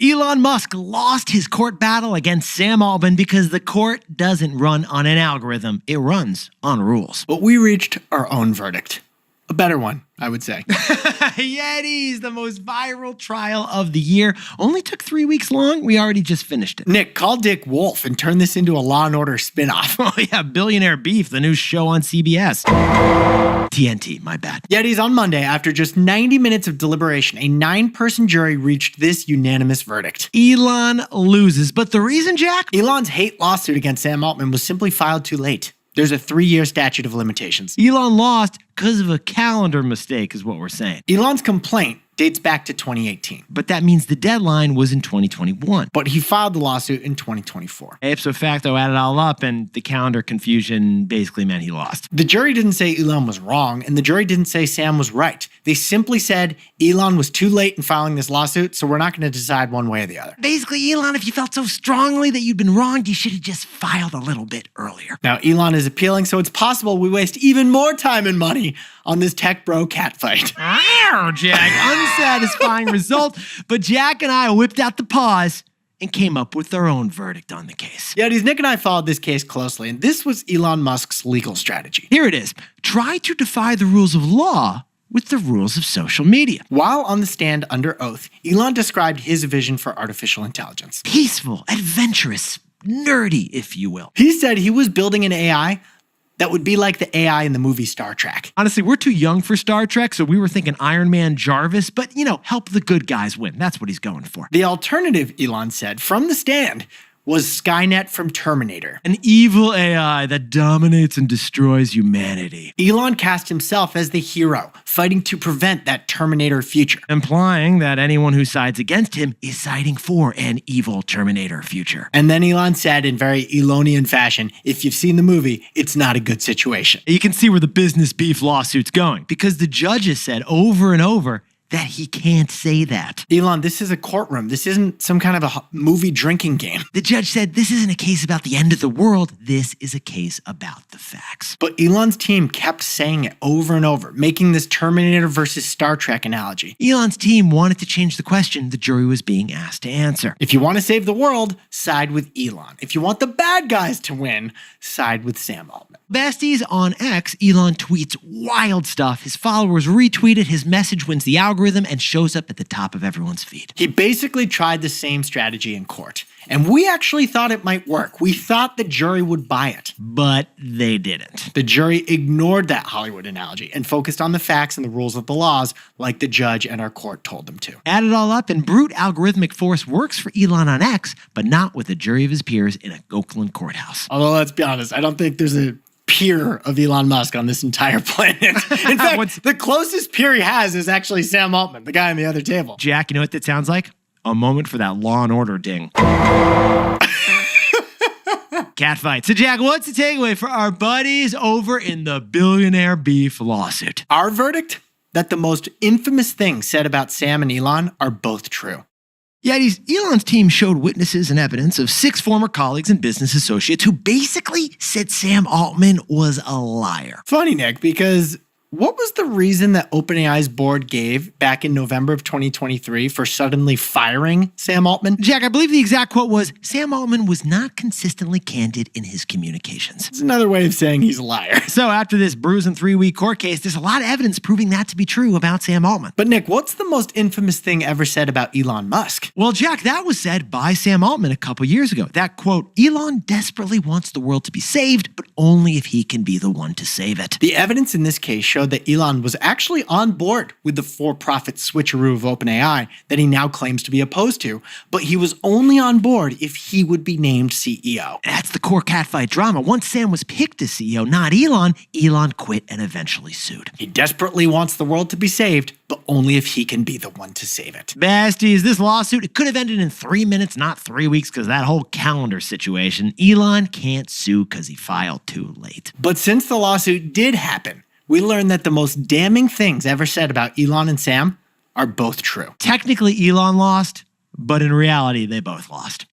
Elon Musk lost his court battle against Sam Altman because the court doesn't run on an algorithm. It runs on rules. But we reached our own verdict. A better one, I would say. Yetis, the most viral trial of the year. Only took 3 weeks long. We already just finished it. Nick, call Dick Wolf and turn this into a Law and Order spinoff. Oh yeah, Billionaire Beef, the new show on CBS. TNT, my bad. Yetis, on Monday, after just 90 minutes of deliberation, a 9-person jury reached this unanimous verdict. Elon loses. But the reason, Jack? Elon's hate lawsuit against Sam Altman was simply filed too late. There's a 3-year statute of limitations. Elon lost because of a calendar mistake is what we're saying. Elon's complaint dates back to 2018. But that means the deadline was in 2021. But he filed the lawsuit in 2024. Ipso facto, add it all up, and the calendar confusion basically meant he lost. The jury didn't say Elon was wrong, and the jury didn't say Sam was right. They simply said Elon was too late in filing this lawsuit, so we're not going to decide one way or the other. Basically, Elon, if you felt so strongly that you'd been wronged, you should have just filed a little bit earlier. Now, Elon is appealing, so it's possible we waste even more time and money on this tech bro catfight. Jack, unsatisfying result, but Jack and I whipped out the paws and came up with our own verdict on the case. Yetis, Nick and I followed this case closely, and this was Elon Musk's legal strategy. Here it is. Try to defy the rules of law with the rules of social media. While on the stand under oath, Elon described his vision for artificial intelligence. Peaceful, adventurous, nerdy, if you will. He said he was building an AI that would be like the AI in the movie Star Trek. Honestly, we're too young for Star Trek, so we were thinking Iron Man Jarvis, but, help the good guys win. That's what he's going for. The alternative, Elon said, from the stand, was Skynet from Terminator. An evil AI that dominates and destroys humanity. Elon cast himself as the hero, fighting to prevent that Terminator future. Implying that anyone who sides against him is siding for an evil Terminator future. And then Elon said in very Elonian fashion, if you've seen the movie, it's not a good situation. You can see where the business beef lawsuit's going, because the judges said over and over that he can't say that. Elon, this is a courtroom. This isn't some kind of a movie drinking game. The judge said this isn't a case about the end of the world. This is a case about the facts. But Elon's team kept saying it over and over, making this Terminator versus Star Trek analogy. Elon's team wanted to change the question the jury was being asked to answer. If you want to save the world, side with Elon. If you want the bad guys to win, side with Sam Altman. Besties, on X, Elon tweets wild stuff. His followers retweet it. His message wins the algorithm and shows up at the top of everyone's feed. He basically tried the same strategy in court. And we actually thought it might work. We thought the jury would buy it. But they didn't. The jury ignored that Hollywood analogy and focused on the facts and the rules of the laws like the judge and our court told them to. Add it all up, and brute algorithmic force works for Elon on X, but not with a jury of his peers in a Oakland courthouse. Although, let's be honest, I don't think there's a peer of Elon Musk on this entire planet. In fact, the closest peer he has is actually Sam Altman, the guy on the other table. Jack, you know what that sounds like? A moment for that Law and Order ding. Catfight. So Jack, what's the takeaway for our buddies over in the Billionaire Beef lawsuit? Our verdict? That the most infamous things said about Sam and Elon are both true. Yetis, Elon's team showed witnesses and evidence of 6 former colleagues and business associates who basically said Sam Altman was a liar. Funny, Nick, because what was the reason that OpenAI's board gave back in November of 2023 for suddenly firing Sam Altman? Jack, I believe the exact quote was, Sam Altman was not consistently candid in his communications. It's another way of saying he's a liar. So after this bruising 3-week court case, there's a lot of evidence proving that to be true about Sam Altman. But Nick, what's the most infamous thing ever said about Elon Musk? Well, Jack, that was said by Sam Altman a couple years ago. That quote, Elon desperately wants the world to be saved, but only if he can be the one to save it. The evidence in this case showed that Elon was actually on board with the for-profit switcheroo of OpenAI that he now claims to be opposed to, but he was only on board if he would be named CEO. That's the core catfight drama. Once Sam was picked as CEO, not Elon, Elon quit and eventually sued. He desperately wants the world to be saved, but only if he can be the one to save it. Besties, this lawsuit, it could have ended in 3 minutes, not 3 weeks, because that whole calendar situation. Elon can't sue because he filed too late. But since the lawsuit did happen, we learned that the most damning things ever said about Elon and Sam are both true. Technically, Elon lost, but in reality, they both lost.